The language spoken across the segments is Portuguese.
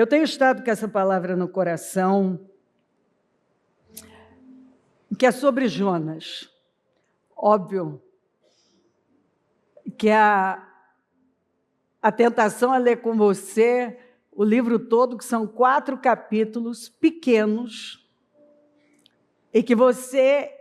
tenho estado com essa palavra no coração, que é sobre Jonas. Óbvio que a tentação é ler com você o livro todo, que são 4 capítulos pequenos, e que você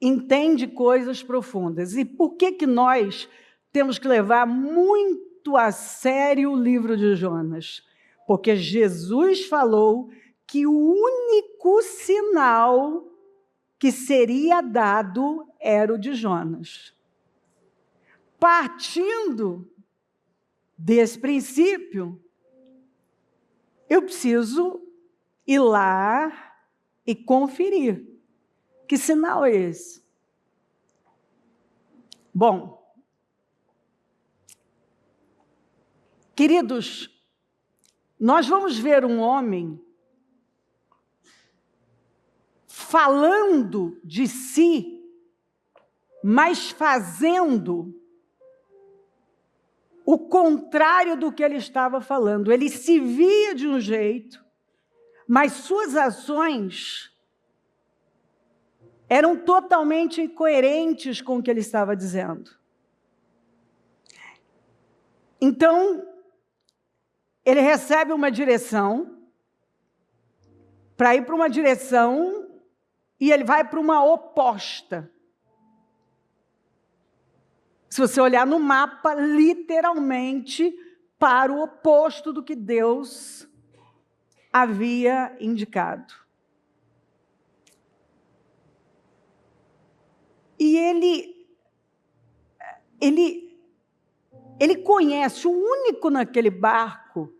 entende coisas profundas. E por que nós temos que levar muito a sério o livro de Jonas? Porque Jesus falou que o único sinal que seria dado era o de Jonas. Partindo desse princípio, eu preciso ir lá e conferir. Que sinal é esse? Bom, queridos, nós vamos ver um homem falando de si, mas fazendo o contrário do que ele estava falando. Ele se via de um jeito, mas suas ações eram totalmente incoerentes com o que ele estava dizendo. Então, ele recebe uma direção, para ir para uma direção, e ele vai para uma oposta. Se você olhar no mapa, literalmente para o oposto do que Deus havia indicado. E ele conhece, o único naquele barco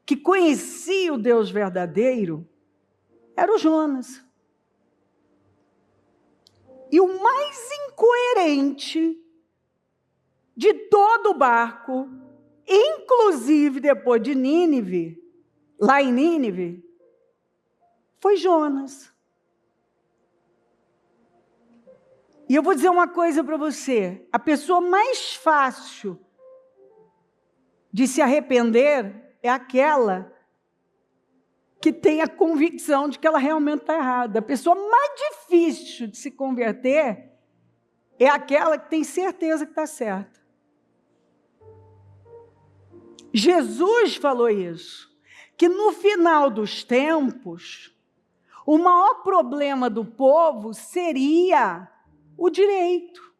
que conhecia o Deus verdadeiro era o Jonas. E o mais incoerente de todo o barco, inclusive depois de Nínive, lá em Nínive, foi Jonas. E eu vou dizer uma coisa para você, a pessoa mais fácil de se arrepender é aquela que tem a convicção de que ela realmente está errada. A pessoa mais difícil de se converter é aquela que tem certeza que está certa. Jesus falou isso, que no final dos tempos, o maior problema do povo seria o direito.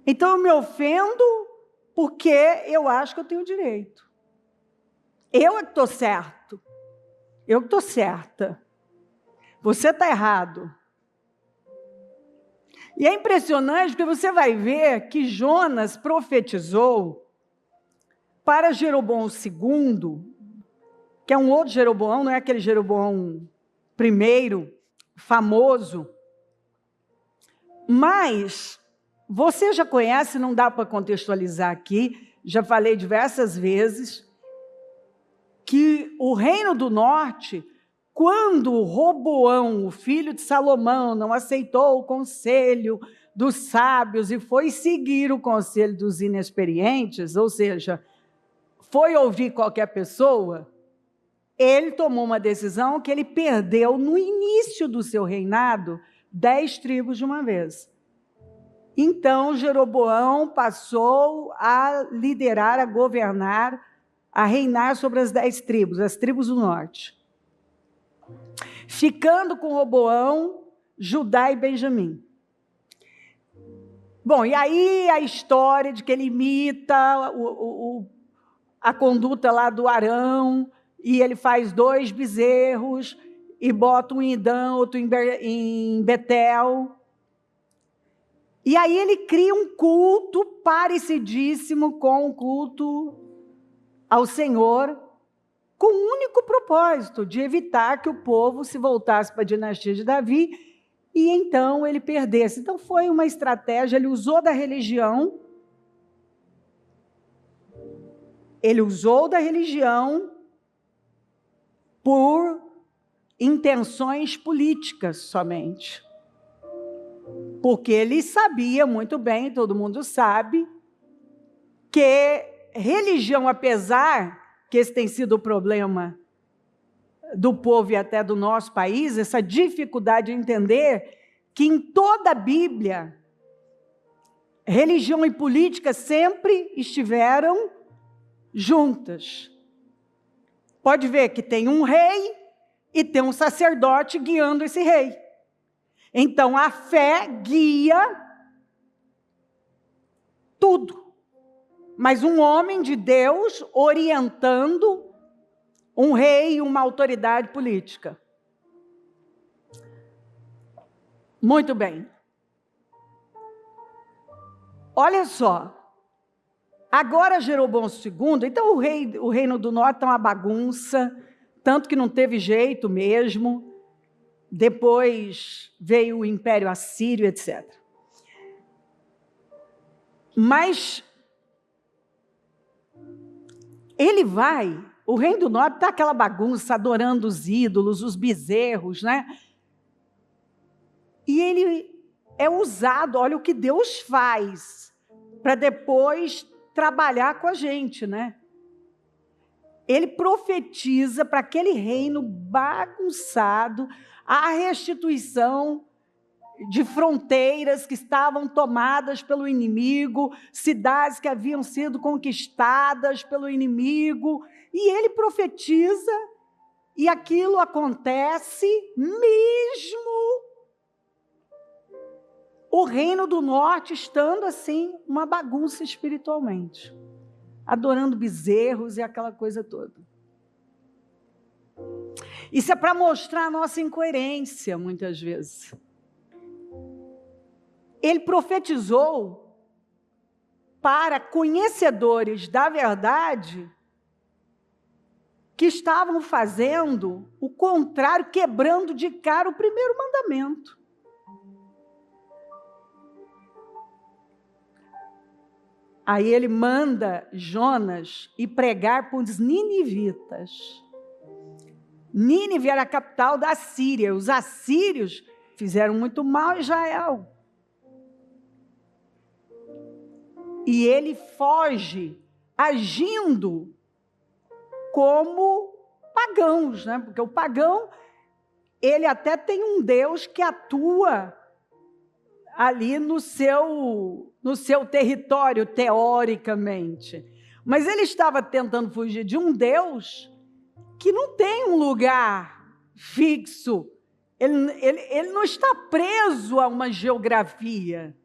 Então eu me ofendo porque eu acho que eu tenho direito. Eu é que estou certo. Eu que estou certa. Você está errado. E é impressionante porque você vai ver que Jonas profetizou para Jeroboão II, que é um outro Jeroboão, não é aquele Jeroboão primeiro, famoso. Mas você já conhece, não dá para contextualizar aqui, já falei diversas vezes, que o reino do norte, quando Roboão, o filho de Salomão, não aceitou o conselho dos sábios e foi seguir o conselho dos inexperientes, ou seja, foi ouvir qualquer pessoa, ele tomou uma decisão que ele perdeu no início do seu reinado 10 tribos de uma vez. Então, Jeroboão passou a liderar, a governar, a reinar sobre as 10 tribos, as tribos do norte. Ficando com Roboão, Judá e Benjamim. Bom, e aí a história de que ele imita a conduta lá do Arão, e ele faz 2 bezerros, e bota um em Edã, outro em Betel. E aí ele cria um culto parecidíssimo com o culto ao Senhor, com o único propósito de evitar que o povo se voltasse para a dinastia de Davi e então ele perdesse. Então foi uma estratégia, ele usou da religião, por intenções políticas somente. Porque ele sabia muito bem, todo mundo sabe, que religião, apesar que esse tem sido o problema do povo e até do nosso país, essa dificuldade de entender que em toda a Bíblia, religião e política sempre estiveram juntas. Pode ver que tem um rei e tem um sacerdote guiando esse rei. Então, a fé guia tudo. Mas um homem de Deus orientando um rei e uma autoridade política. Muito bem. Olha só. Agora Jeroboão II, então o reino do norte está uma bagunça, tanto que não teve jeito mesmo. Depois veio o Império Assírio, etc. Mas ele vai, o reino do norte está aquela bagunça, adorando os ídolos, os bezerros, né? E ele é usado, olha o que Deus faz, para depois trabalhar com a gente, né? Ele profetiza para aquele reino bagunçado a restituição de fronteiras que estavam tomadas pelo inimigo, cidades que haviam sido conquistadas pelo inimigo, e ele profetiza, e aquilo acontece mesmo o reino do norte estando assim, uma bagunça espiritualmente, adorando bezerros e aquela coisa toda. Isso é para mostrar a nossa incoerência, muitas vezes. Ele profetizou para conhecedores da verdade que estavam fazendo o contrário, quebrando de cara o primeiro mandamento. Aí ele manda Jonas ir pregar para os ninivitas. Nínive era a capital da Síria. Os assírios fizeram muito mal a Israel. E ele foge, agindo como pagãos, né? Porque o pagão, ele até tem um Deus que atua ali no seu território, teoricamente. Mas ele estava tentando fugir de um Deus que não tem um lugar fixo. Ele não está preso a uma geografia.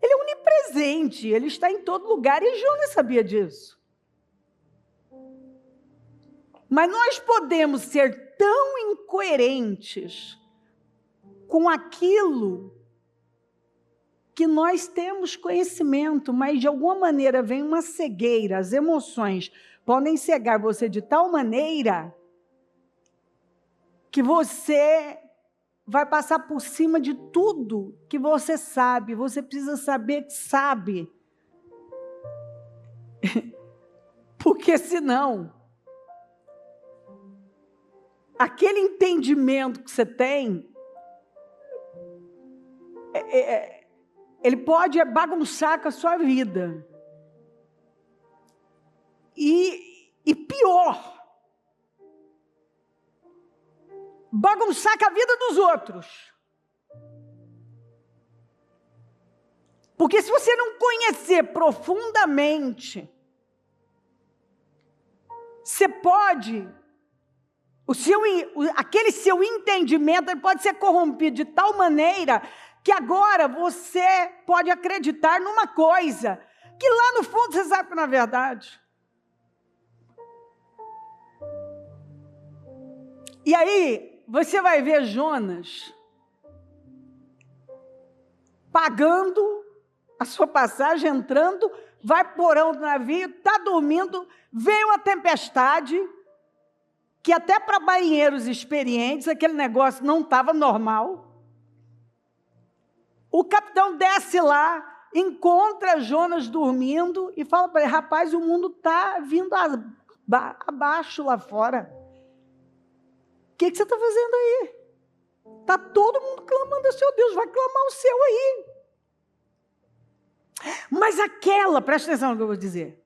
Ele é onipresente, ele está em todo lugar, e Jonas sabia disso. Mas nós podemos ser tão incoerentes com aquilo que nós temos conhecimento, mas de alguma maneira vem uma cegueira, as emoções podem cegar você de tal maneira que você vai passar por cima de tudo que você sabe. Você precisa saber que sabe. Porque senão, aquele entendimento que você tem, ele pode bagunçar com a sua vida. E pior, bagunçar com a vida dos outros. Porque se você não conhecer profundamente, você pode, aquele seu entendimento ele pode ser corrompido de tal maneira que agora você pode acreditar numa coisa que lá no fundo você sabe que não é verdade. E aí, você vai ver Jonas pagando a sua passagem, entrando, vai para o porão do navio, está dormindo, veio uma tempestade, que até para marinheiros experientes, aquele negócio não estava normal. O capitão desce lá, encontra Jonas dormindo e fala para ele: rapaz, o mundo está vindo abaixo lá fora. O que você está fazendo aí? Está todo mundo clamando ao seu Deus, vai clamar o seu aí. Mas presta atenção no que eu vou dizer.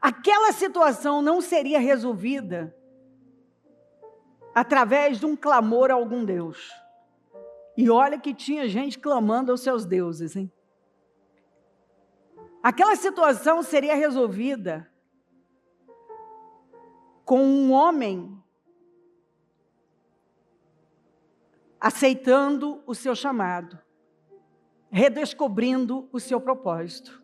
aquela situação não seria resolvida através de um clamor a algum Deus. E olha que tinha gente clamando aos seus deuses, hein? Aquela situação seria resolvida com um homem aceitando o seu chamado, redescobrindo o seu propósito.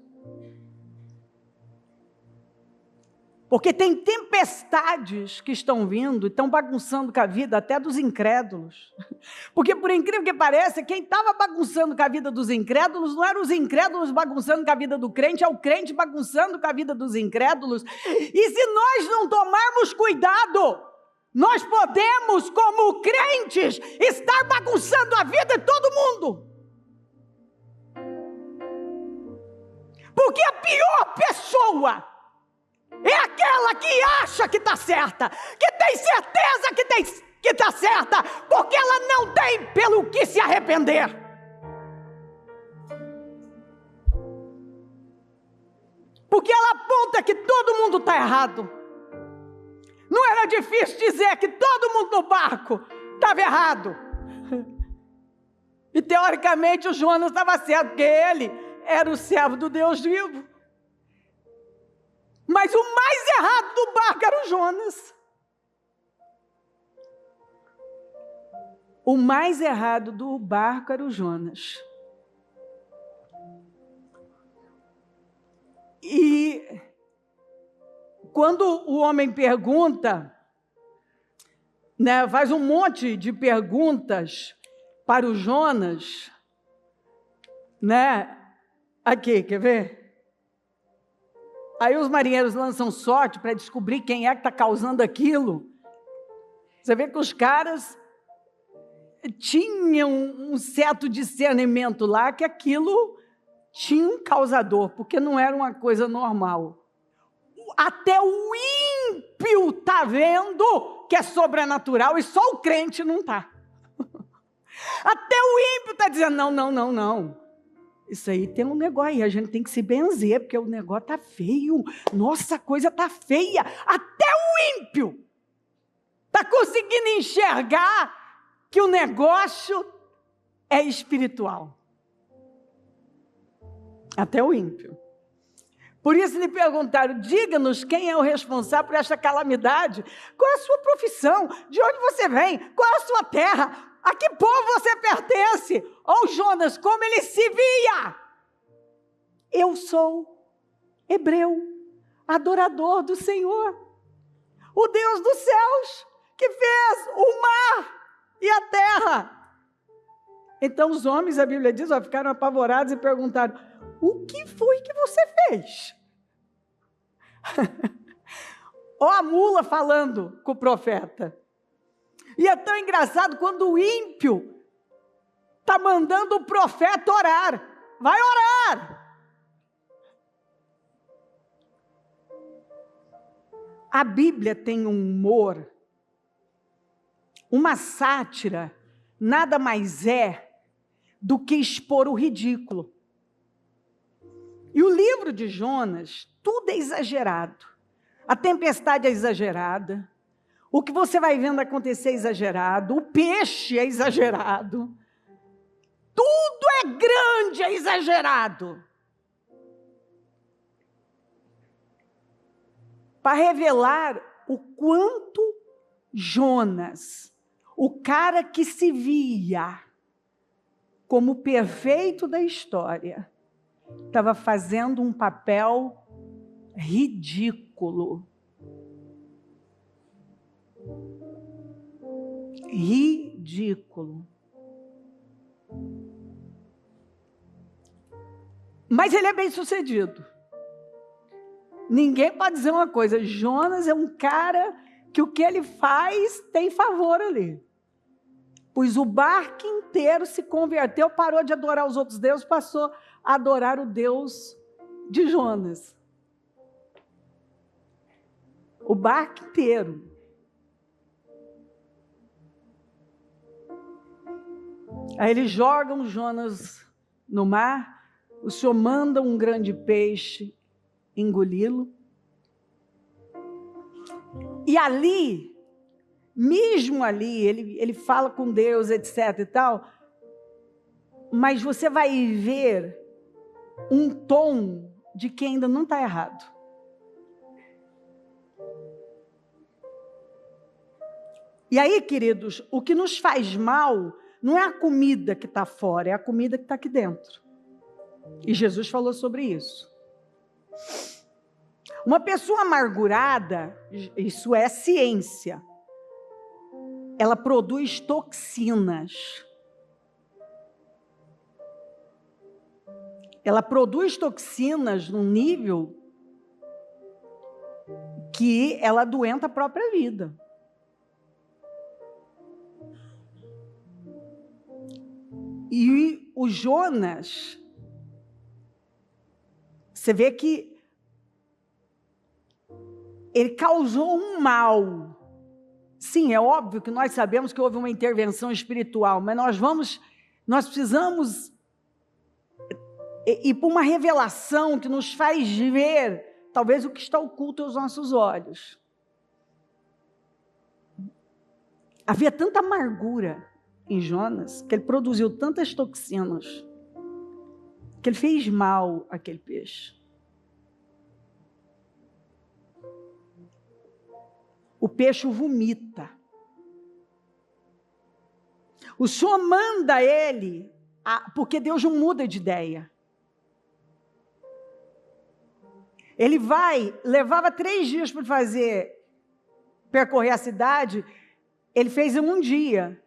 Porque tem tempestades que estão vindo e estão bagunçando com a vida até dos incrédulos. Porque, por incrível que pareça, quem estava bagunçando com a vida dos incrédulos não eram os incrédulos bagunçando com a vida do crente, é o crente bagunçando com a vida dos incrédulos. E se nós não tomarmos cuidado, nós podemos, como crentes, estar bagunçando a vida de todo mundo. Porque a pior pessoa é aquela que acha que está certa, que tem certeza que está certa, porque ela não tem pelo que se arrepender. Porque ela aponta que todo mundo está errado. Não era difícil dizer que todo mundo no barco estava errado. E teoricamente o Jonas estava certo, porque ele era o servo do Deus vivo. Mas o mais errado do barco era o Jonas. O mais errado do barco era o Jonas. E quando o homem pergunta, né, faz um monte de perguntas para o Jonas, né? Aqui, quer ver? Aí os marinheiros lançam sorte para descobrir quem é que está causando aquilo. Você vê que os caras tinham um certo discernimento lá que aquilo tinha um causador, porque não era uma coisa normal. Até o ímpio está vendo que é sobrenatural e só o crente não está. Até o ímpio está dizendo, não. Isso aí tem um negócio aí, a gente tem que se benzer, porque o negócio está feio. Nossa, a coisa está feia. Até o ímpio está conseguindo enxergar que o negócio é espiritual. Até o ímpio. Por isso lhe perguntaram, diga-nos quem é o responsável por esta calamidade. Qual é a sua profissão? De onde você vem? Qual é a sua terra? A que povo você pertence? Ou Jonas, como ele se via? Eu sou hebreu, adorador do Senhor, o Deus dos céus, que fez o mar e a terra. Então os homens, a Bíblia diz, ficaram apavorados e perguntaram, o que foi que você fez? Ó a mula falando com o profeta. E é tão engraçado quando o ímpio está mandando o profeta orar. Vai orar! A Bíblia tem um humor, uma sátira, nada mais é do que expor o ridículo. E o livro de Jonas, tudo é exagerado. A tempestade é exagerada. O que você vai vendo acontecer é exagerado. O peixe é exagerado. Tudo é grande, é exagerado. Para revelar o quanto Jonas, o cara que se via como o perfeito da história, estava fazendo um papel ridículo. Ridículo. Mas ele é bem sucedido. Ninguém pode dizer uma coisa, Jonas é um cara que o que ele faz tem favor ali. Pois o barco inteiro se converteu, parou de adorar os outros deuses, passou a adorar o Deus de Jonas. O barco inteiro. Aí eles jogam Jonas no mar, o Senhor manda um grande peixe engoli-lo. E ali, mesmo ali, ele fala com Deus, etc. e tal, mas você vai ver um tom de que ainda não está errado. E aí, queridos, o que nos faz mal não é a comida que está fora, é a comida que está aqui dentro. E Jesus falou sobre isso. Uma pessoa amargurada, isso é ciência, ela produz toxinas. Ela produz toxinas num nível que ela adoenta a própria vida. E o Jonas, você vê que ele causou um mal. Sim, é óbvio que nós sabemos que houve uma intervenção espiritual, mas nós precisamos ir para uma revelação que nos faz ver, talvez, o que está oculto aos nossos olhos. Havia tanta amargura em Jonas, que ele produziu tantas toxinas, que ele fez mal àquele peixe. O peixe o vomita. O Senhor manda ele, porque Deus não muda de ideia. Ele levava 3 dias para percorrer a cidade, ele fez em 1 dia,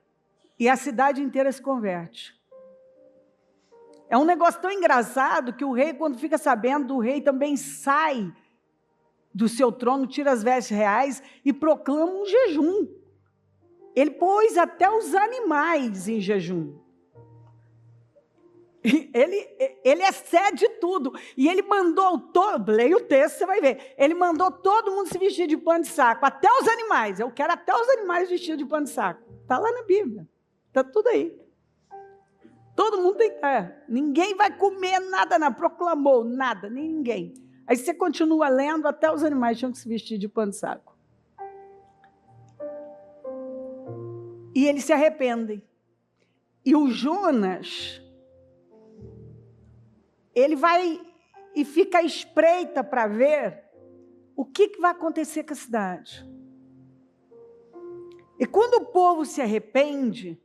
e a cidade inteira se converte. É um negócio tão engraçado que o rei, quando fica sabendo, o rei também sai do seu trono, tira as vestes reais e proclama um jejum. Ele pôs até os animais em jejum. Ele excede tudo. E ele mandou leia o texto, você vai ver. Ele mandou todo mundo se vestir de pano de saco, até os animais. Eu quero até os animais vestidos de pano de saco. Está lá na Bíblia. Está tudo aí. Todo mundo tem. Ninguém vai comer nada, não. Proclamou nada, nem ninguém. Aí você continua lendo, até os animais tinham que se vestir de pano de saco. E eles se arrependem. E o Jonas, ele vai e fica à espreita para ver o que vai acontecer com a cidade. E quando o povo se arrepende,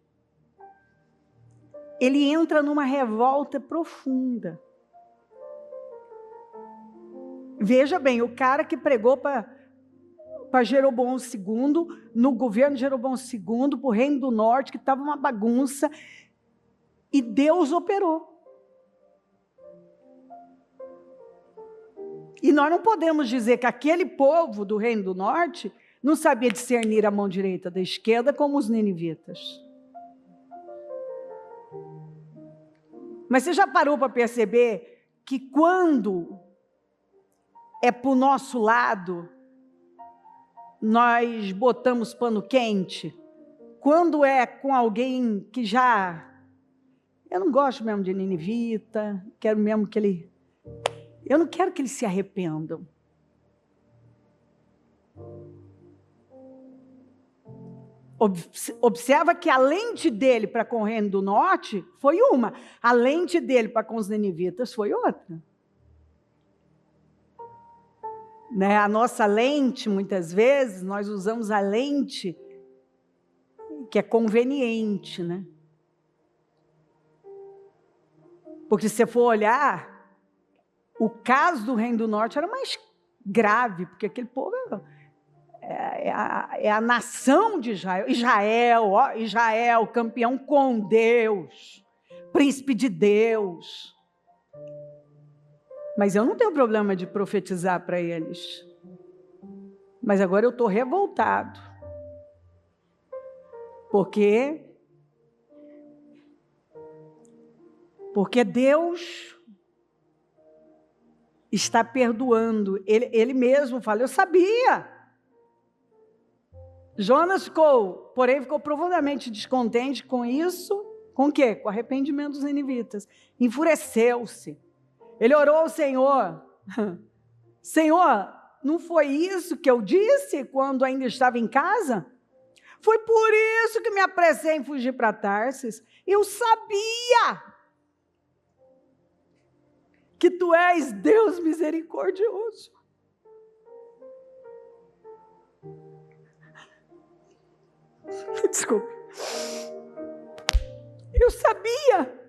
ele entra numa revolta profunda. Veja bem, o cara que pregou para Jeroboão II, no governo de Jeroboão II, para o Reino do Norte, que estava uma bagunça, e Deus operou. E nós não podemos dizer que aquele povo do Reino do Norte não sabia discernir a mão direita da esquerda como os ninivitas. Mas você já parou para perceber que quando é para o nosso lado, nós botamos pano quente? Quando é com alguém que já... Eu não gosto mesmo de ninivita, quero mesmo que ele... Eu não quero que eles se arrependam. Observa que a lente dele para com o Reino do Norte foi uma, a lente dele para com os ninivitas foi outra. Né? A nossa lente, muitas vezes, nós usamos a lente que é conveniente, né? Porque se você for olhar, o caso do Reino do Norte era mais grave, porque aquele povo é a nação de Israel. Israel, campeão com Deus, príncipe de Deus. Mas eu não tenho problema de profetizar para eles. Mas agora eu estou revoltado. Porque Deus está perdoando. Ele mesmo fala, eu sabia. Jonas ficou profundamente descontente com isso. Com o quê? Com o arrependimento dos ninivitas. Enfureceu-se. Ele orou ao Senhor. Senhor, não foi isso que eu disse quando ainda estava em casa? Foi por isso que me apressei em fugir para Tarsis. Eu sabia que tu és Deus misericordioso. Desculpe. Eu sabia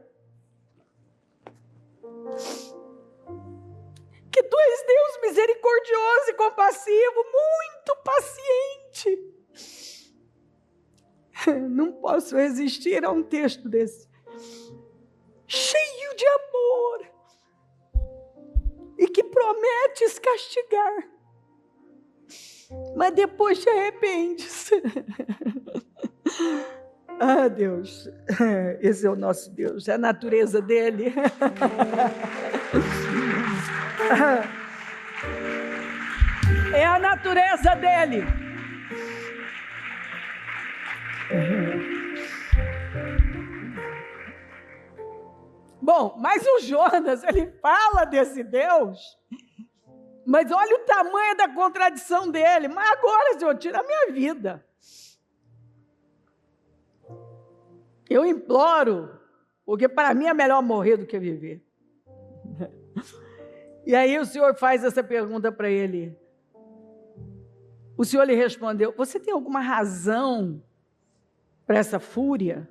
que tu és Deus misericordioso e compassivo, muito paciente. Não posso resistir a um texto desse, cheio de amor, e que prometes castigar, mas depois te arrependes. Ah, Deus, esse é o nosso Deus, é a natureza dele. É a natureza dele. Bom, mas o Jonas, ele fala desse Deus, mas olha o tamanho da contradição dele. Mas agora, Senhor, tira a minha vida. Eu imploro, porque para mim é melhor morrer do que viver. E aí o Senhor faz essa pergunta para ele. O Senhor lhe respondeu: você tem alguma razão para essa fúria?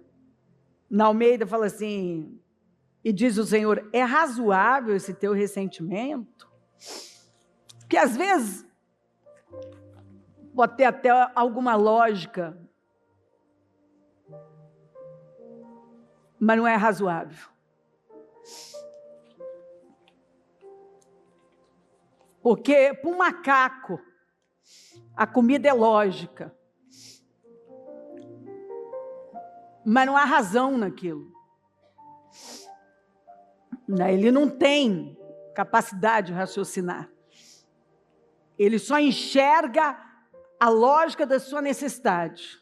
Na Almeida fala assim, e diz o Senhor: é razoável esse teu ressentimento? Porque às vezes pode ter até alguma lógica, mas não é razoável. Porque para um macaco, a comida é lógica, mas não há razão naquilo. Ele não tem capacidade de raciocinar. Ele só enxerga a lógica da sua necessidade.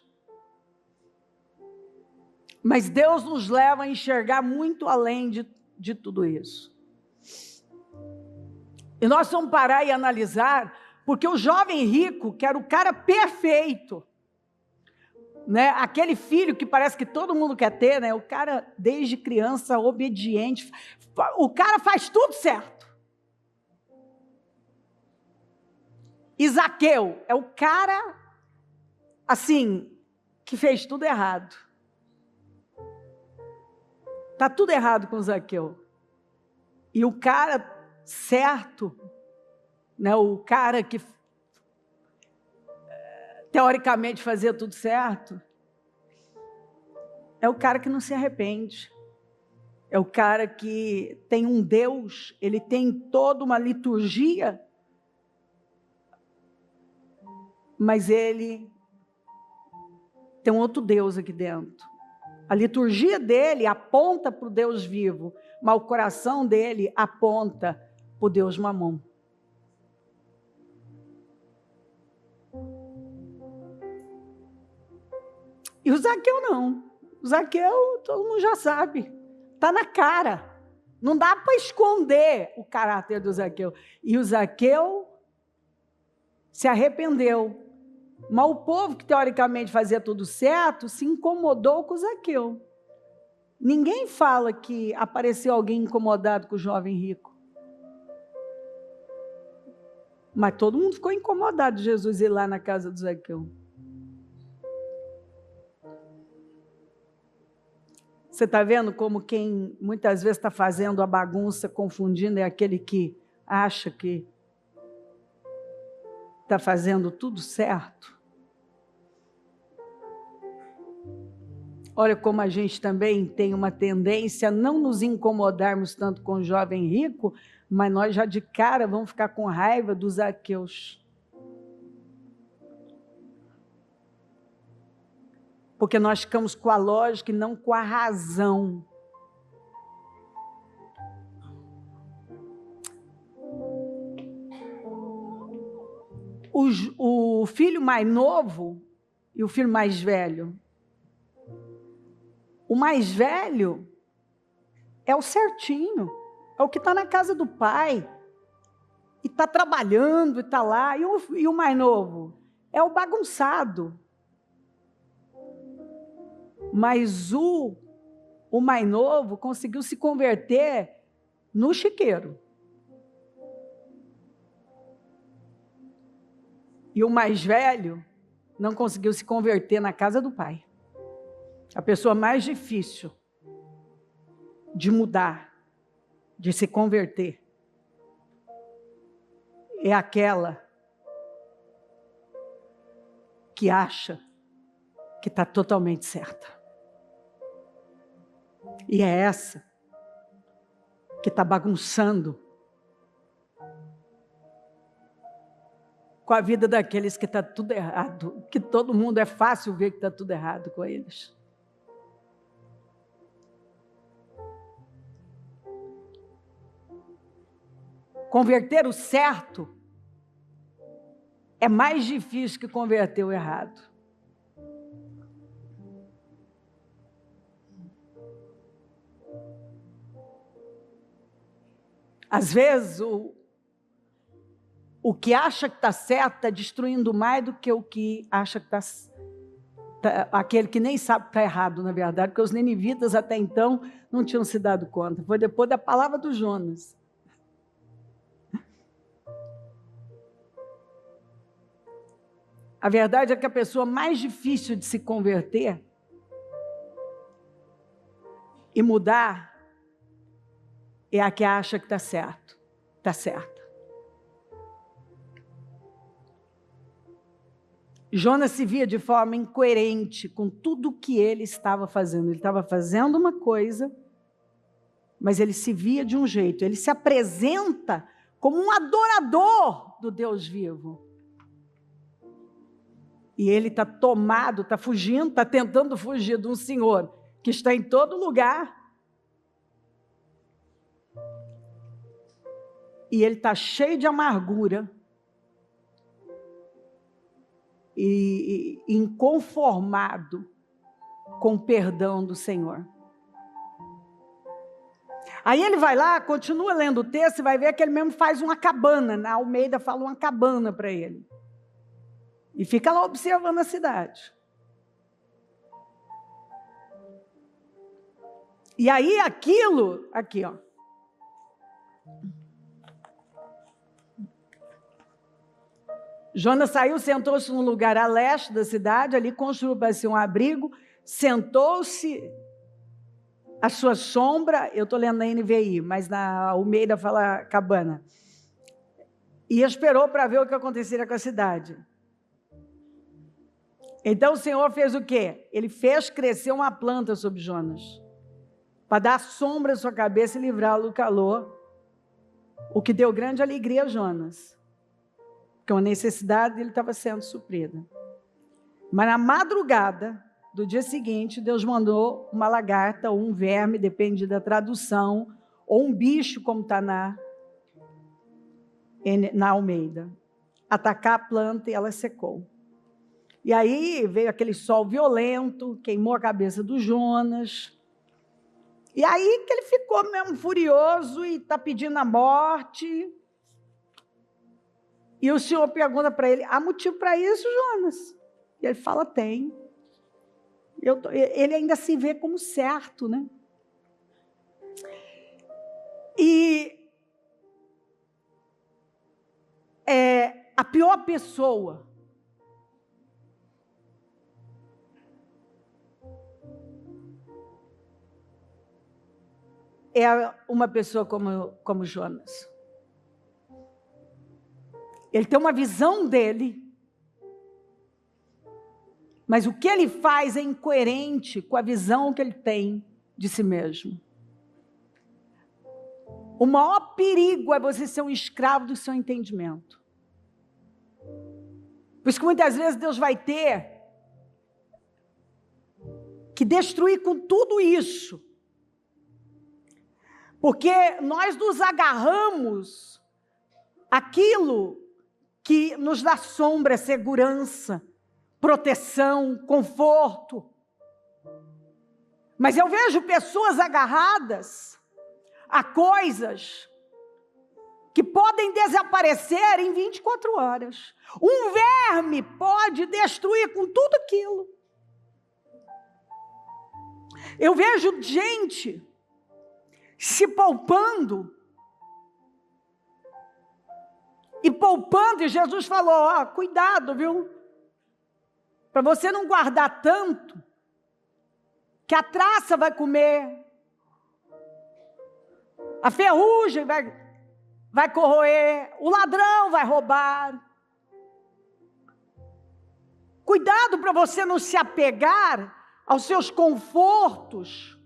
Mas Deus nos leva a enxergar muito além de tudo isso. E nós vamos parar e analisar, porque o jovem rico, que era o cara perfeito, né? Aquele filho que parece que todo mundo quer ter, né? O cara desde criança obediente, o cara faz tudo certo. E Zaqueu é o cara assim que fez tudo errado. Tá tudo errado com Zaqueu. E o cara certo, né? O cara que teoricamente fazia tudo certo, é o cara que não se arrepende. É o cara que tem um Deus, ele tem toda uma liturgia, mas ele tem um outro Deus aqui dentro. A liturgia dele aponta para o Deus vivo, mas o coração dele aponta para o Deus Mamom. E o Zaqueu não. O Zaqueu, todo mundo já sabe. Está na cara. Não dá para esconder o caráter do Zaqueu. E o Zaqueu se arrependeu. Mas o povo que teoricamente fazia tudo certo se incomodou com o Zaqueu. Ninguém fala que apareceu alguém incomodado com o jovem rico. Mas todo mundo ficou incomodado de Jesus ir lá na casa do Zaqueu. Você está vendo como quem muitas vezes está fazendo a bagunça, confundindo, é aquele que acha que está fazendo tudo certo? Olha como a gente também tem uma tendência a não nos incomodarmos tanto com o jovem rico, mas nós já de cara vamos ficar com raiva dos Zaqueus. Porque nós ficamos com a lógica e não com a razão. O filho mais novo e o filho mais velho. O mais velho é o certinho, é o que está na casa do pai. e está trabalhando, e está lá. E o mais novo? É o bagunçado. Mas o mais novo conseguiu se converter no chiqueiro. E o mais velho não conseguiu se converter na casa do pai. A pessoa mais difícil de mudar, de se converter, é aquela que acha que está totalmente certa. E é essa que está bagunçando com a vida daqueles que está tudo errado, que todo mundo é fácil ver que está tudo errado com eles. Converter o certo é mais difícil que converter o errado. Às vezes, o que acha que está certo está destruindo mais do que o que acha que aquele que nem sabe que está errado, na verdade, porque os ninivitas até então não tinham se dado conta. Foi depois da palavra do Jonas. A verdade é que a pessoa mais difícil de se converter e mudar é a que acha que está certo, está certa. Jonas se via de forma incoerente com tudo o que ele estava fazendo. Ele estava fazendo uma coisa, mas ele se via de um jeito. Ele se apresenta como um adorador do Deus vivo. E ele está tomado, está fugindo, está tentando fugir de um Senhor que está em todo lugar. E ele está cheio de amargura e inconformado com o perdão do Senhor. Aí ele vai lá, continua lendo o texto e vai ver que ele mesmo faz uma cabana. Na Almeida fala uma cabana para ele. E fica lá observando a cidade. E aí aquilo, aqui ó. Jonas saiu, sentou-se num lugar a leste da cidade, ali construiu para si um abrigo, sentou-se à sua sombra, eu estou lendo na NVI, mas na Almeida fala cabana, e esperou para ver o que aconteceria com a cidade. Então o Senhor fez o quê? Ele fez crescer uma planta sobre Jonas, para dar sombra à sua cabeça e livrá-lo do calor, o que deu grande alegria a Jonas, porque uma necessidade dele estava sendo suprida. Mas na madrugada do dia seguinte, Deus mandou uma lagarta ou um verme, depende da tradução, ou um bicho, como está na Almeida, atacar a planta e ela secou. E aí veio aquele sol violento, queimou a cabeça do Jonas. E aí que ele ficou mesmo furioso e está pedindo a morte. E o Senhor pergunta para ele, há motivo para isso, Jonas? E ele fala, tem. Ele ainda se vê como certo, né? E a pior pessoa é uma pessoa como Jonas. Ele tem uma visão dele, mas o que ele faz é incoerente com a visão que ele tem de si mesmo. O maior perigo é você ser um escravo do seu entendimento. Por isso que muitas vezes Deus vai ter que destruir com tudo isso. Porque nós nos agarramos àquilo que nos dá sombra, segurança, proteção, conforto. Mas eu vejo pessoas agarradas a coisas que podem desaparecer em 24 horas. Um verme pode destruir com tudo aquilo. Eu vejo gente se poupando, e Jesus falou, ó, cuidado, viu? Para você não guardar tanto, que a traça vai comer, a ferrugem vai corroer, o ladrão vai roubar. Cuidado para você não se apegar aos seus confortos,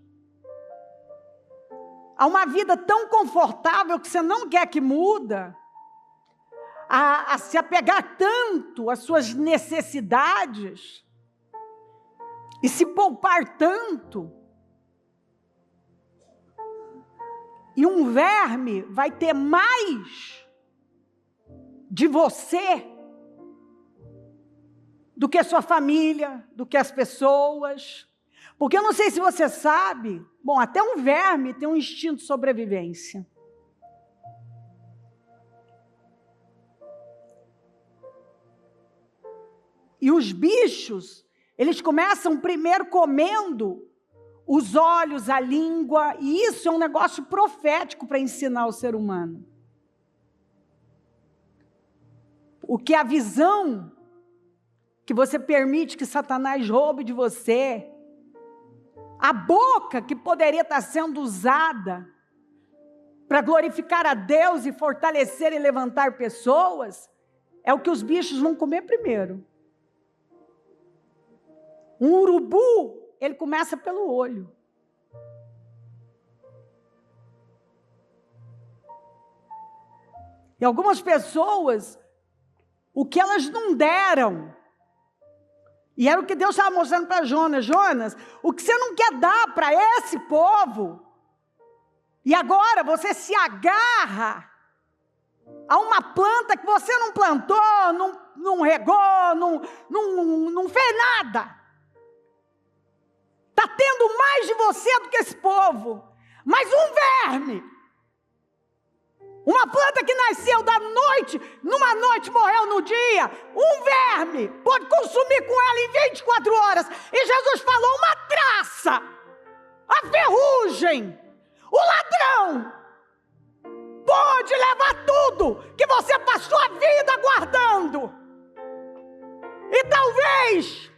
a uma vida tão confortável que você não quer que muda, a se apegar tanto às suas necessidades e se poupar tanto. E um verme vai ter mais de você do que a sua família, do que as pessoas. Porque eu não sei se você sabe, bom, até um verme tem um instinto de sobrevivência. E os bichos, eles começam primeiro comendo os olhos, a língua, e isso é um negócio profético para ensinar o ser humano. O que a visão que você permite que Satanás roube de você, a boca que poderia estar sendo usada para glorificar a Deus e fortalecer e levantar pessoas, é o que os bichos vão comer primeiro. Um urubu, ele começa pelo olho. E algumas pessoas, o que elas não deram, e era o que Deus estava mostrando para Jonas. Jonas, o que você não quer dar para esse povo, e agora você se agarra a uma planta que você não plantou, não regou, não fez nada. Está tendo mais de você do que esse povo. Mas um verme, uma planta que nasceu da noite, numa noite morreu no dia, um verme pode consumir com ela em 24 horas. E Jesus falou, uma traça, a ferrugem, o ladrão, pode levar tudo que você passou a vida guardando. E talvez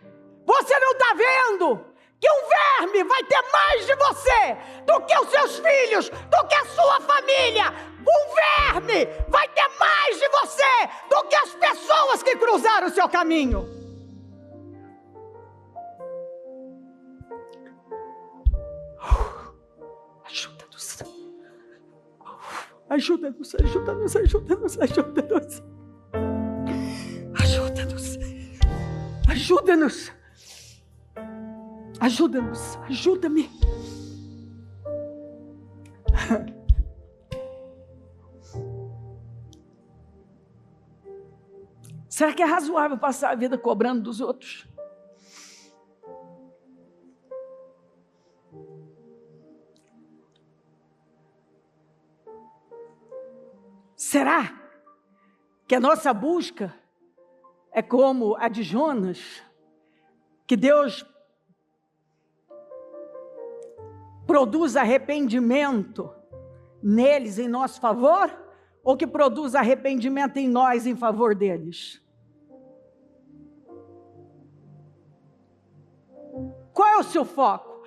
você não está vendo que um verme vai ter mais de você do que os seus filhos, do que a sua família. Um verme vai ter mais de você do que as pessoas que cruzaram o seu caminho. Ajuda-nos. Ajuda-nos, ajuda-nos, ajuda-nos, ajuda-nos. Ajuda-nos. Ajuda-nos. Ajuda-nos, ajuda-me. Será que é razoável passar a vida cobrando dos outros? Será que a nossa busca é como a de Jonas, que Deus produz arrependimento neles em nosso favor, ou que produz arrependimento em nós em favor deles? Qual é o seu foco?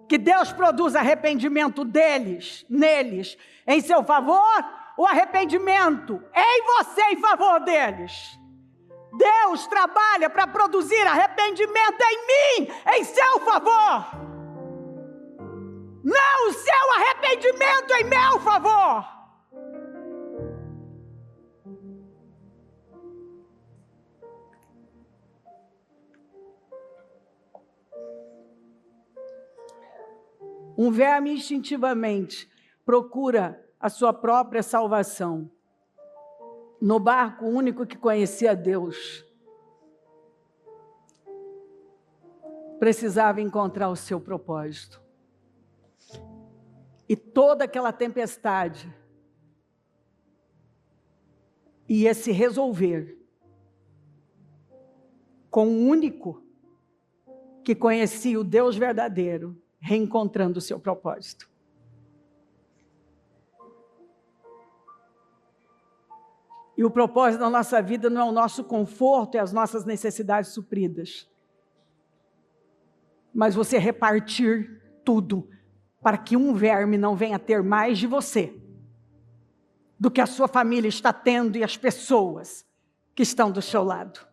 Que Deus produz arrependimento neles, em seu favor, ou arrependimento em você em favor deles? Deus trabalha para produzir arrependimento em mim, em seu favor. Não o seu arrependimento em meu favor. Um verme instintivamente procura a sua própria salvação. No barco único que conhecia Deus, precisava encontrar o seu propósito. E toda aquela tempestade ia se resolver com o único que conhecia o Deus verdadeiro, reencontrando o seu propósito. E o propósito da nossa vida não é o nosso conforto, é as nossas necessidades supridas. Mas você repartir tudo para que um verme não venha ter mais de você do que a sua família está tendo e as pessoas que estão do seu lado.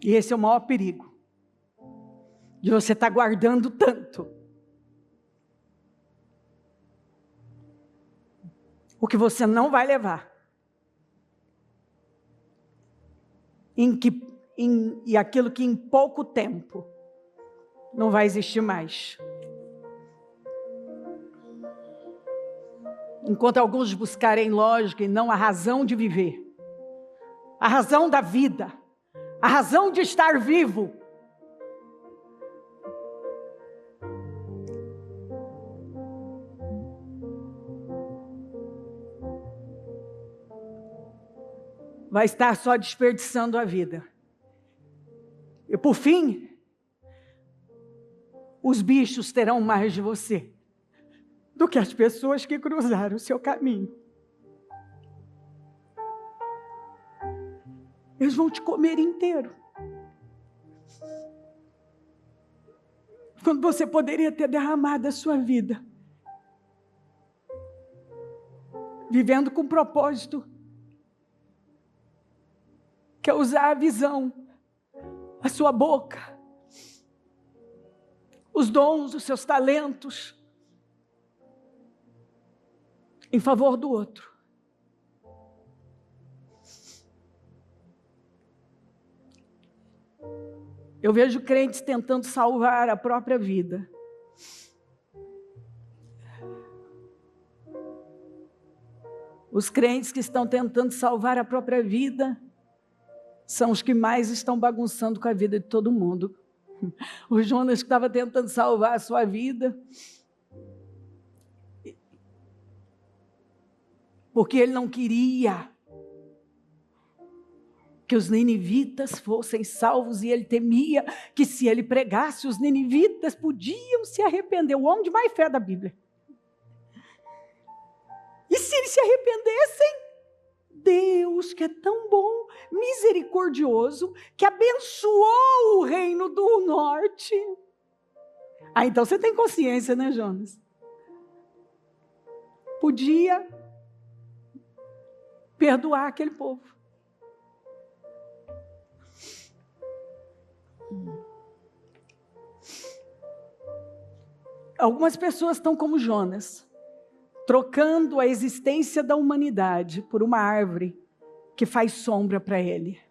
E esse é o maior perigo, de você estar guardando tanto. O que você não vai levar. E aquilo que em pouco tempo não vai existir mais. Enquanto alguns buscarem lógica e não a razão de viver, a razão da vida, a razão de estar vivo, vai estar só desperdiçando a vida. E por fim, os bichos terão mais de você do que as pessoas que cruzaram o seu caminho. Eles vão te comer inteiro. Quando você poderia ter derramado a sua vida, vivendo com propósito, que é usar a visão, a sua boca, os dons, os seus talentos, em favor do outro. Eu vejo crentes tentando salvar a própria vida. Os crentes que estão tentando salvar a própria vida são os que mais estão bagunçando com a vida de todo mundo. O Jonas que estava tentando salvar a sua vida, porque ele não queria que os ninivitas fossem salvos, e ele temia que se ele pregasse, os ninivitas podiam se arrepender. O homem de mais fé da Bíblia. E se eles se arrependessem, Deus, que é tão bom, misericordioso, que abençoou o reino do norte. Ah, então você tem consciência, né, Jonas? Podia perdoar aquele povo. Algumas pessoas estão como Jonas, trocando a existência da humanidade por uma árvore que faz sombra para ele.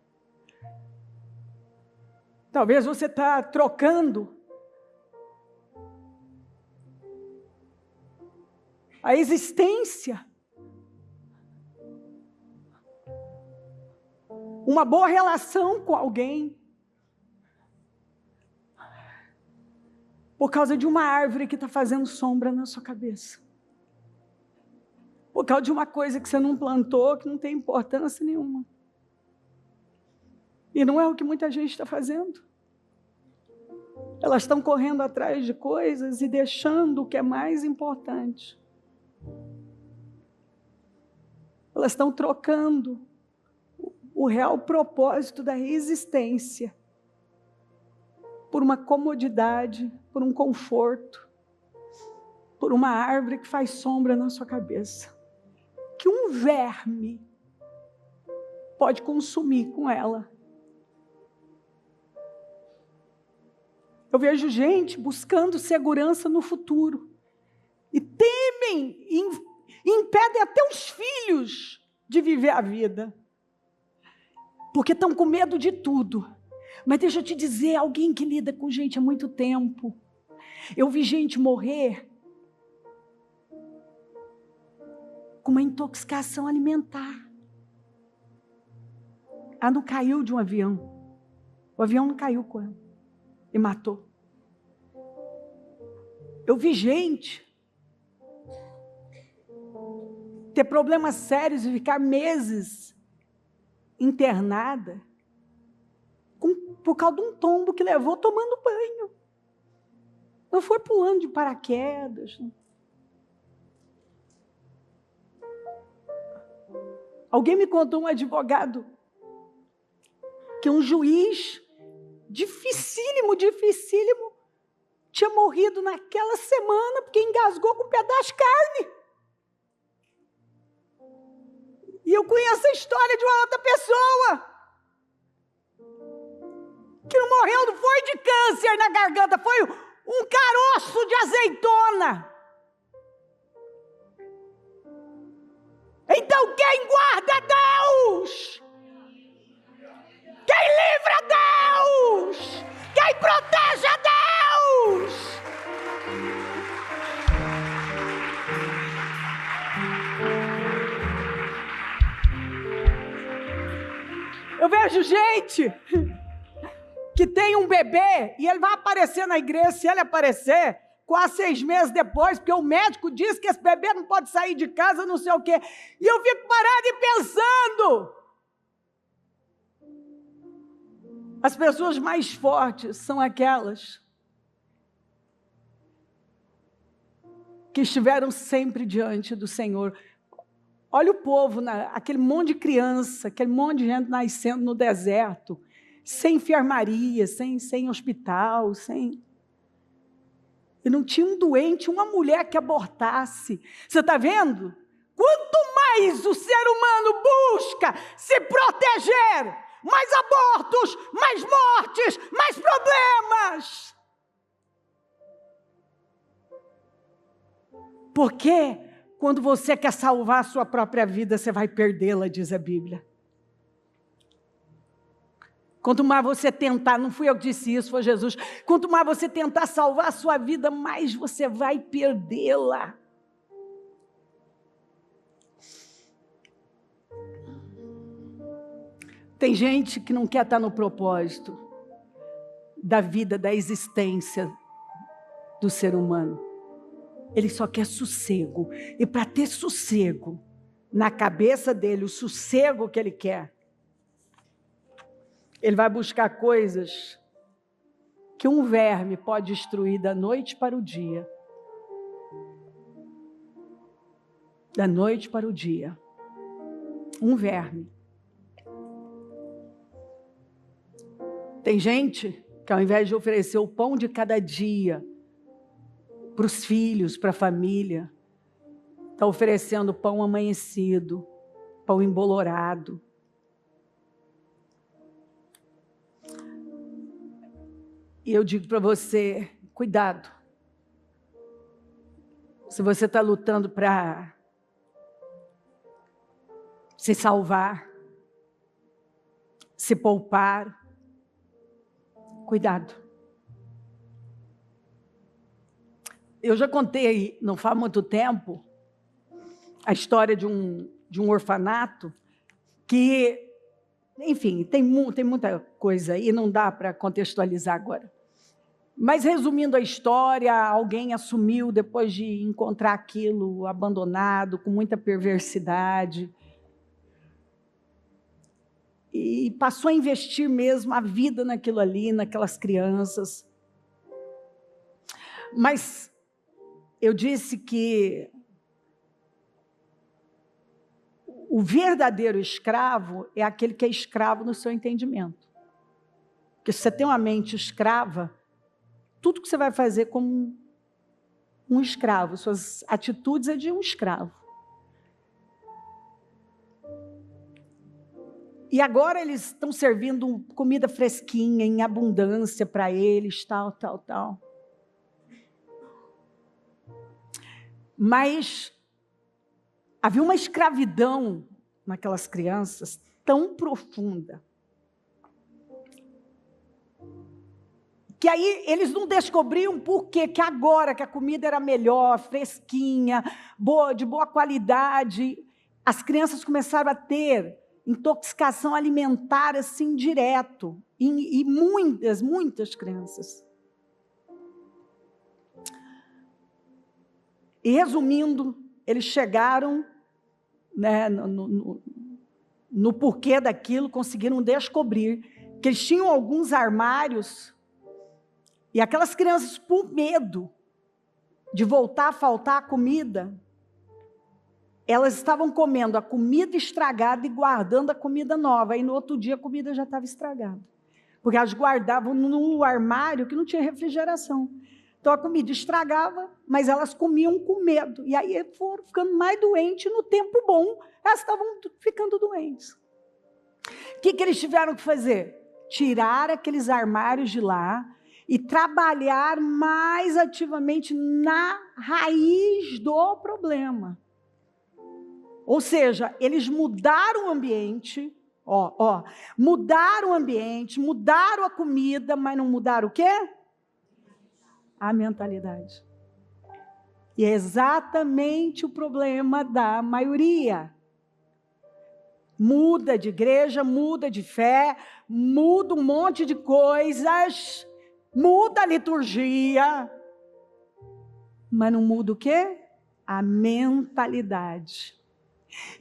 Talvez você está trocando a existência, uma boa relação com alguém, por causa de uma árvore que está fazendo sombra na sua cabeça. Por causa de uma coisa que você não plantou, que não tem importância nenhuma. E não é o que muita gente está fazendo. Elas estão correndo atrás de coisas e deixando o que é mais importante. Elas estão trocando o real propósito da existência por uma comodidade, por um conforto, por uma árvore que faz sombra na sua cabeça, que um verme pode consumir com ela. Eu vejo gente buscando segurança no futuro e temem, impedem até os filhos de viver a vida, porque estão com medo de tudo. Mas deixa eu te dizer, alguém que lida com gente há muito tempo, eu vi gente morrer com uma intoxicação alimentar. Ela não caiu de um avião. O avião não caiu com ela e matou. Eu vi gente ter problemas sérios e ficar meses internada por causa de um tombo que levou tomando banho. Não foi pulando de paraquedas. Alguém me contou, um advogado, que um juiz dificílimo, tinha morrido naquela semana porque engasgou com um pedaço de carne. E eu conheço a história de uma outra pessoa que não morreu, não foi de câncer na garganta, foi um caroço de azeitona. Então quem guarda é Deus, quem livra é Deus, quem protege é Deus. Eu vejo gente que tem um bebê e ele vai aparecer na igreja, se ele aparecer, quase 6 meses depois, porque o médico diz que esse bebê não pode sair de casa, não sei o quê. E eu fico parada e pensando, as pessoas mais fortes são aquelas que estiveram sempre diante do Senhor. Olha o povo, aquele monte de criança, aquele monte de gente nascendo no deserto, sem enfermaria, sem hospital, E não tinha um doente, uma mulher que abortasse. Você está vendo? Quanto mais o ser humano busca se proteger, mais abortos, mais mortes, mais problemas. Porque quando você quer salvar a sua própria vida, você vai perdê-la, diz a Bíblia. Quanto mais você tentar, não fui eu que disse isso, foi Jesus. Quanto mais você tentar salvar a sua vida, mais você vai perdê-la. Tem gente que não quer estar no propósito da vida, da existência do ser humano. Ele só quer sossego. E para ter sossego, na cabeça dele, o sossego que ele quer, ele vai buscar coisas que um verme pode destruir da noite para o dia. Da noite para o dia. Um verme. Tem gente que ao invés de oferecer o pão de cada dia para os filhos, para a família, está oferecendo pão amanhecido, pão embolorado. E eu digo para você, cuidado. Se você está lutando para se salvar, se poupar, cuidado. Eu já contei, não faz muito tempo, a história de um orfanato que, enfim, tem muita coisa aí, não dá para contextualizar agora. Mas, resumindo a história, alguém assumiu, depois de encontrar aquilo abandonado, com muita perversidade, e passou a investir mesmo a vida naquilo ali, naquelas crianças. Mas eu disse que o verdadeiro escravo é aquele que é escravo no seu entendimento. Porque se você tem uma mente escrava, tudo que você vai fazer como um escravo, suas atitudes é de um escravo. E agora eles estão servindo comida fresquinha, em abundância para eles, tal. Mas havia uma escravidão naquelas crianças tão profunda, que aí eles não descobriam por quê, que agora que a comida era melhor, fresquinha, de boa qualidade, as crianças começaram a ter intoxicação alimentar assim direto, e muitas crianças. E resumindo, eles chegaram, né, no porquê daquilo, conseguiram descobrir que eles tinham alguns armários, e aquelas crianças, por medo de voltar a faltar comida, elas estavam comendo a comida estragada e guardando a comida nova. E no outro dia a comida já estava estragada. Porque elas guardavam no armário que não tinha refrigeração. Então a comida estragava, mas elas comiam com medo. E aí foram ficando mais doentes. No tempo bom, elas estavam ficando doentes. O que eles tiveram que fazer? Tirar aqueles armários de lá e trabalhar mais ativamente na raiz do problema. Ou seja, eles mudaram o ambiente, mudaram o ambiente, mudaram a comida, mas não mudaram o quê? A mentalidade. E é exatamente o problema da maioria. Muda de igreja, muda de fé, muda um monte de coisas, muda a liturgia, mas não muda o quê? A mentalidade.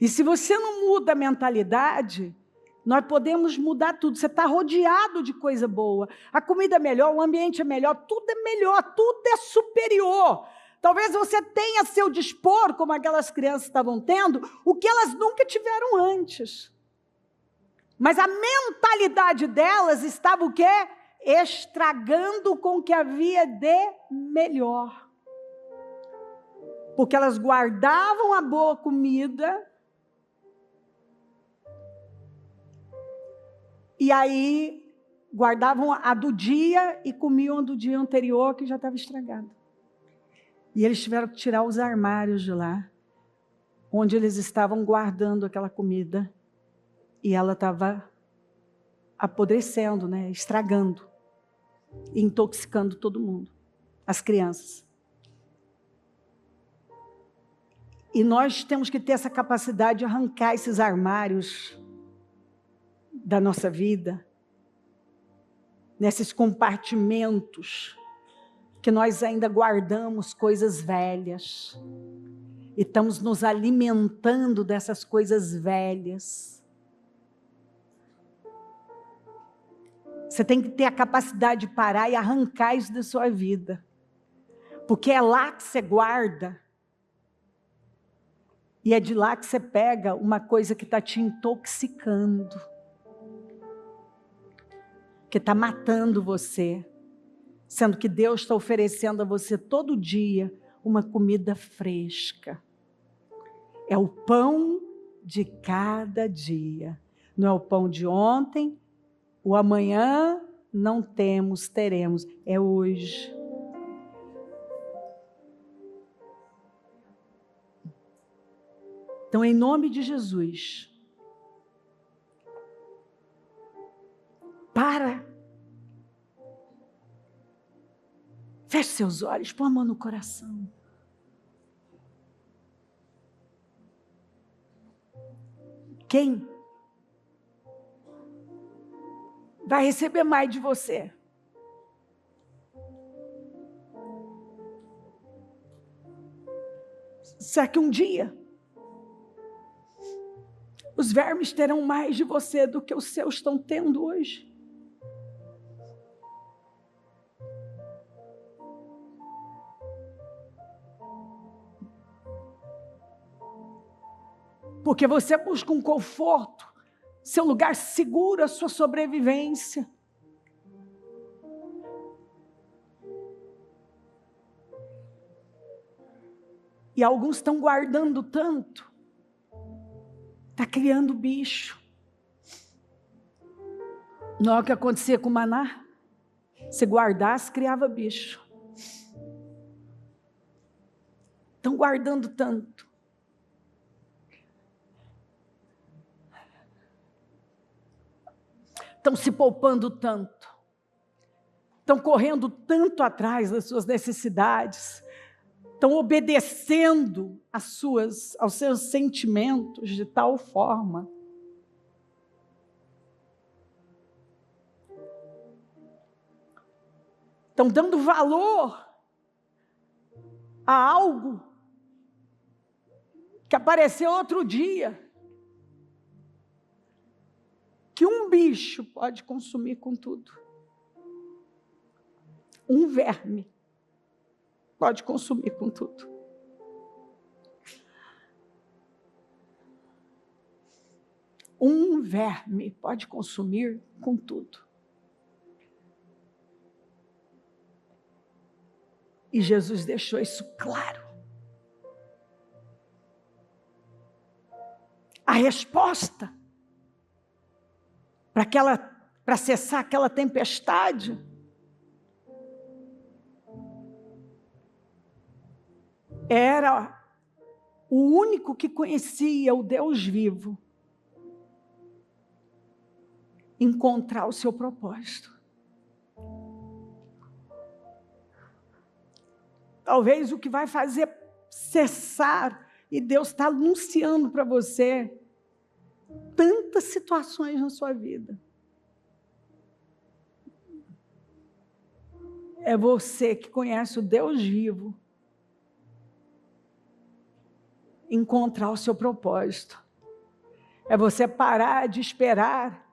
E se você não muda a mentalidade, nós podemos mudar tudo. Você está rodeado de coisa boa. A comida é melhor, o ambiente é melhor, tudo é superior. Talvez você tenha a seu dispor, como aquelas crianças estavam tendo, o que elas nunca tiveram antes. Mas a mentalidade delas estava o quê? Estragando com o que havia de melhor. Porque elas guardavam a boa comida e aí guardavam a do dia e comiam a do dia anterior que já estava estragada. E eles tiveram que tirar os armários de lá, onde eles estavam guardando aquela comida e ela estava apodrecendo, né? Estragando, intoxicando todo mundo, as crianças. E nós temos que ter essa capacidade de arrancar esses armários da nossa vida, nesses compartimentos que nós ainda guardamos coisas velhas e estamos nos alimentando dessas coisas velhas. Você tem que ter a capacidade de parar e arrancar isso da sua vida, porque é lá que você guarda. E é de lá que você pega uma coisa que está te intoxicando, que está matando você, sendo que Deus está oferecendo a você todo dia uma comida fresca. É o pão de cada dia. Não é o pão de ontem, o amanhã não temos, teremos. É hoje. Então, em nome de Jesus, feche seus olhos, põe a mão no coração. Quem vai receber mais de você? Será que um dia os vermes terão mais de você do que os seus estão tendo hoje? Porque você busca um conforto, seu lugar seguro, a sua sobrevivência. E alguns estão guardando tanto, está criando bicho. Não é o que acontecia com o maná? Se guardasse, criava bicho. Estão guardando tanto. Estão se poupando tanto. Estão correndo tanto atrás das suas necessidades. Estão obedecendo aos seus sentimentos de tal forma. Estão dando valor a algo que apareceu outro dia, que um bicho pode consumir com tudo. Um verme pode consumir com tudo. Um verme pode consumir com tudo. E Jesus deixou isso claro. A resposta para cessar aquela tempestade era o único que conhecia o Deus vivo encontrar o seu propósito. Talvez o que vai fazer cessar, e Deus está anunciando para você tantas situações na sua vida, é você que conhece o Deus vivo encontrar o seu propósito. É você parar de esperar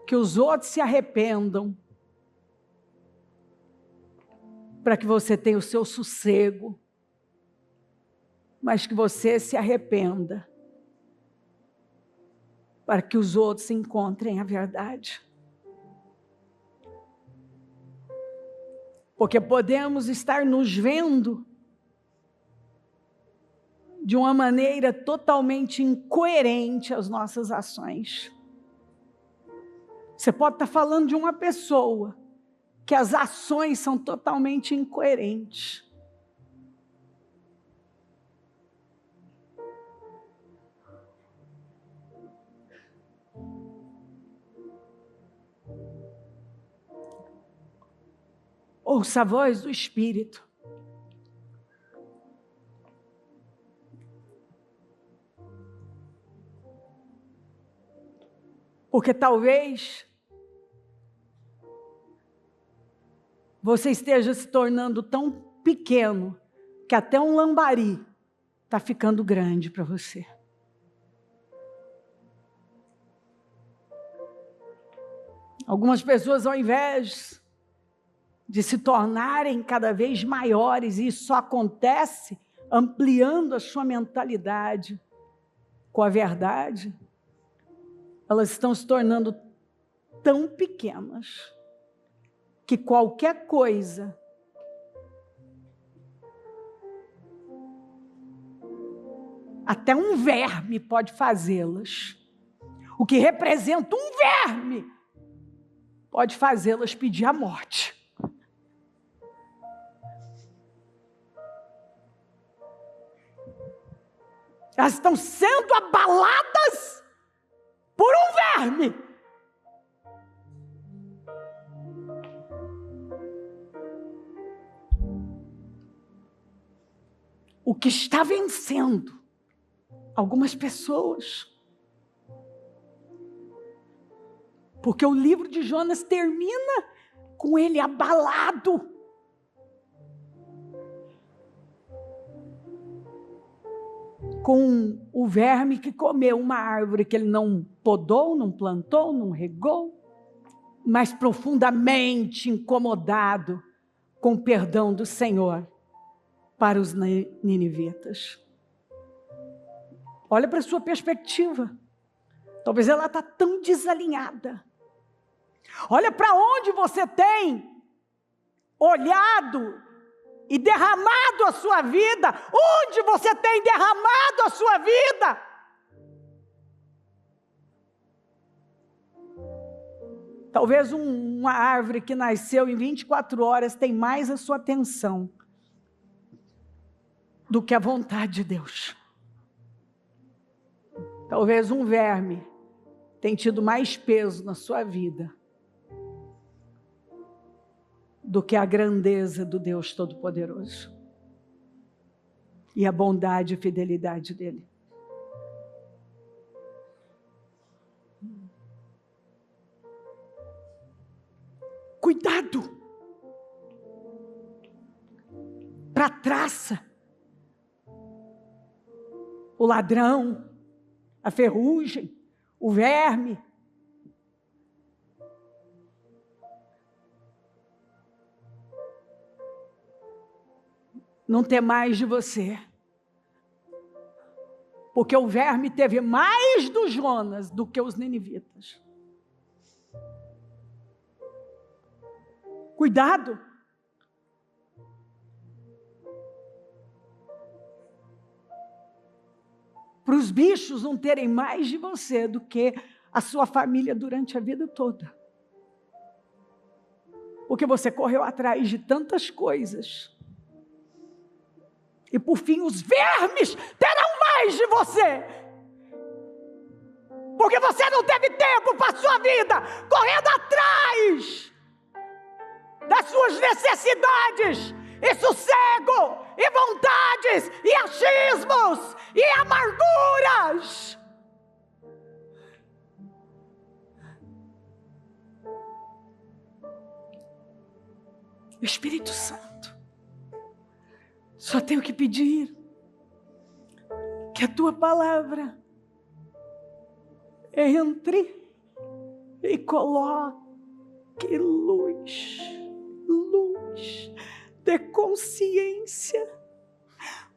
que os outros se arrependam para que você tenha o seu sossego, mas que você se arrependa para que os outros encontrem a verdade. Porque podemos estar nos vendo de uma maneira totalmente incoerente às nossas ações. Você pode estar falando de uma pessoa que as ações são totalmente incoerentes. Ouça a voz do Espírito. Porque talvez você esteja se tornando tão pequeno que até um lambari está ficando grande para você. Algumas pessoas, ao invés de se tornarem cada vez maiores, e isso só acontece ampliando a sua mentalidade com a verdade, elas estão se tornando tão pequenas que qualquer coisa até um verme pode fazê-las. O que representa um verme pode fazê-las pedir a morte. Elas estão sendo abaladas por um verme. O que está vencendo algumas pessoas. Porque o livro de Jonas termina com ele abalado. Com o verme que comeu uma árvore que ele não podou, não plantou, não regou, mas profundamente incomodado com o perdão do Senhor para os ninivitas. Olha para a sua perspectiva. Talvez ela está tão desalinhada. Olha para onde você tem olhado e derramado a sua vida. Onde você tem derramado a sua vida? Talvez uma árvore que nasceu em 24 horas tem mais a sua atenção do que a vontade de Deus. Talvez um verme tenha tido mais peso na sua vida do que a grandeza do Deus Todo-Poderoso e a bondade e fidelidade dele. Cuidado para a traça o ladrão, a ferrugem, o verme. Não ter mais de você. Porque o verme teve mais do Jonas do que os ninivitas. Cuidado. Para os bichos não terem mais de você do que a sua família durante a vida toda. Porque você correu atrás de tantas coisas. E por fim os vermes terão mais de você. Porque você não teve tempo para a sua vida correndo atrás das suas necessidades, e sossego, e vontades, e achismos, e amarguras. Espírito Santo, só tenho que pedir que a tua palavra entre e coloque luz, de consciência,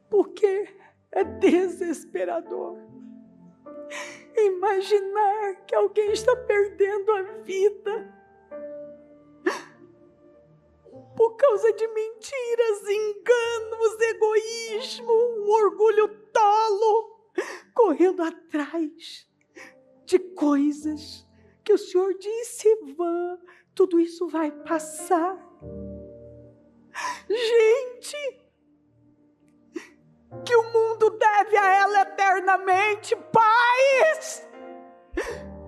porque é desesperador imaginar que alguém está perdendo a vida por causa de mentiras, enganos, egoísmo, um orgulho tolo, correndo atrás de coisas que o Senhor disse: vã, tudo isso vai passar. Gente, que o mundo deve a ela eternamente, pais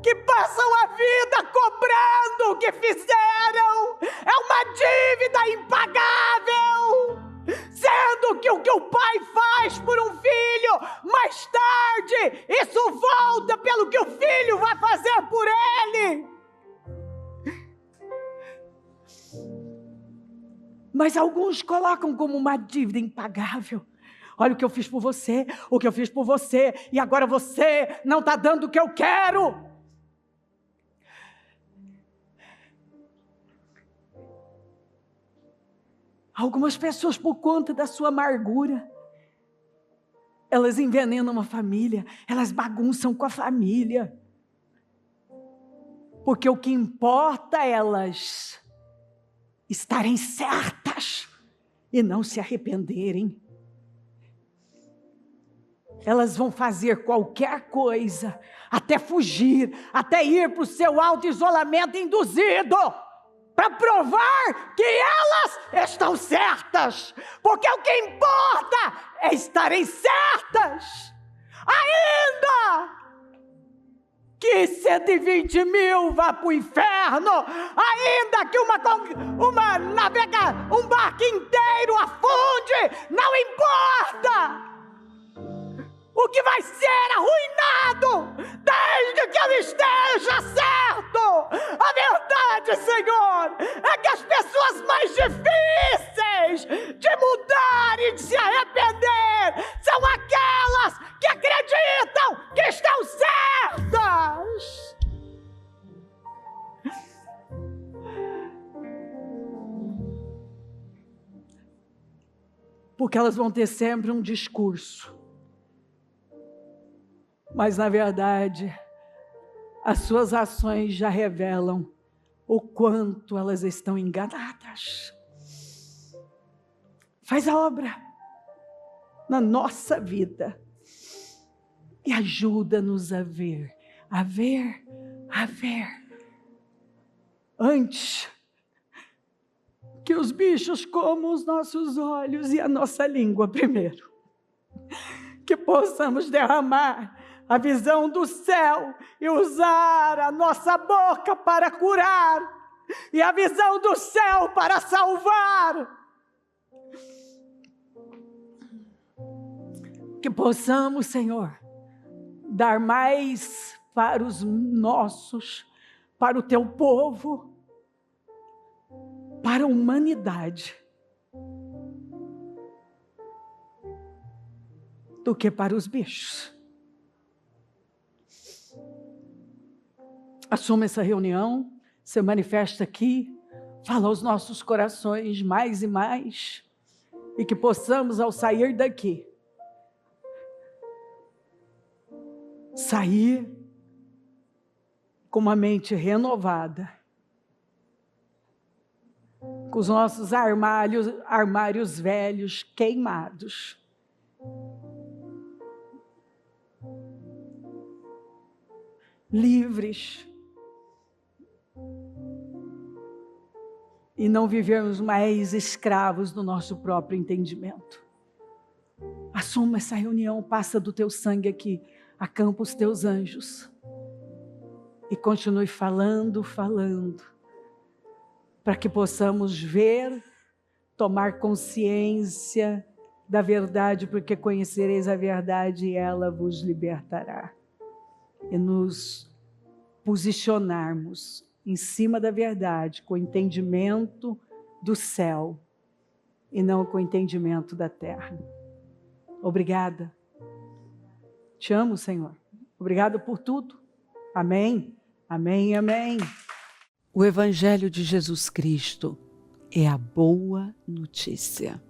que passam a vida cobrando o que fizeram, é uma dívida impagável, sendo que o pai faz por um filho, mais tarde isso volta pelo que o filho vai fazer por ele. Mas alguns colocam como uma dívida impagável. Olha o que eu fiz por você, o que eu fiz por você, e agora você não está dando o que eu quero. Algumas pessoas, por conta da sua amargura, elas envenenam uma família, elas bagunçam com a família. Porque o que importa é elas estarem certas e não se arrependerem. Elas vão fazer qualquer coisa, até fugir, até ir para o seu auto-isolamento induzido, para provar que elas estão certas, porque o que importa é estarem certas, ainda que 120 mil vá para o inferno, ainda que um barco inteiro afunde, não importa. O que vai ser arruinado, desde que eu esteja certo. A verdade, Senhor, é que as pessoas mais difíceis de mudar e de se arrepender são aquelas que acreditam que estão certas. Porque elas vão ter sempre um discurso. Mas, na verdade, as suas ações já revelam o quanto elas estão enganadas. Faz a obra na nossa vida e ajuda-nos a ver. Antes que os bichos comam os nossos olhos e a nossa língua primeiro. Que possamos derramar a visão do céu e usar a nossa boca para curar, e a visão do céu para salvar. Que possamos, Senhor, dar mais para os nossos, para o teu povo, para a humanidade. do que para os bichos. Assuma essa reunião, se manifesta aqui, fala aos nossos corações mais e mais, e que possamos, ao sair daqui, sair com uma mente renovada, com os nossos armários velhos queimados, livres, e não vivermos mais escravos do nosso próprio entendimento. Assuma essa reunião, passa do teu sangue aqui, acampa os teus anjos e continue falando, para que possamos ver, tomar consciência da verdade, porque conhecereis a verdade e ela vos libertará. E nos posicionarmos em cima da verdade, com o entendimento do céu e não com o entendimento da terra. Obrigada. Te amo, Senhor. Obrigada por tudo. Amém. Amém, amém. O Evangelho de Jesus Cristo é a boa notícia.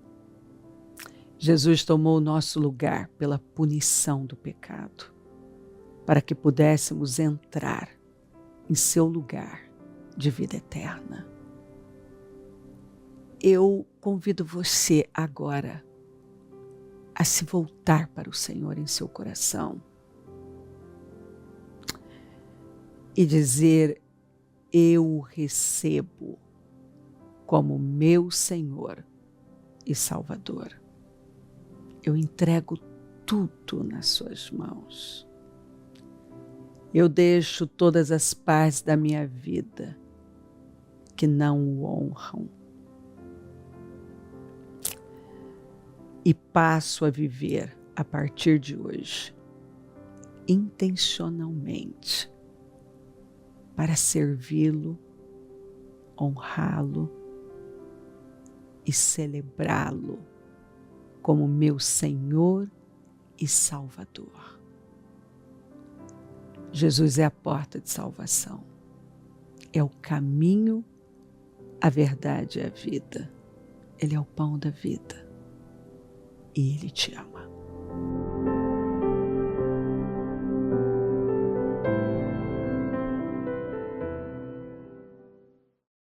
Jesus tomou o nosso lugar pela punição do pecado, para que pudéssemos entrar em seu lugar de vida eterna. Eu convido você agora a se voltar para o Senhor em seu coração e dizer: eu o recebo como meu Senhor e Salvador. Eu entrego tudo nas suas mãos. Eu deixo todas as partes da minha vida que não o honram e passo a viver a partir de hoje intencionalmente para servi-lo, honrá-lo e celebrá-lo como meu Senhor e Salvador. Jesus é a porta de salvação, é o caminho, a verdade e a vida. Ele é o pão da vida e Ele te ama.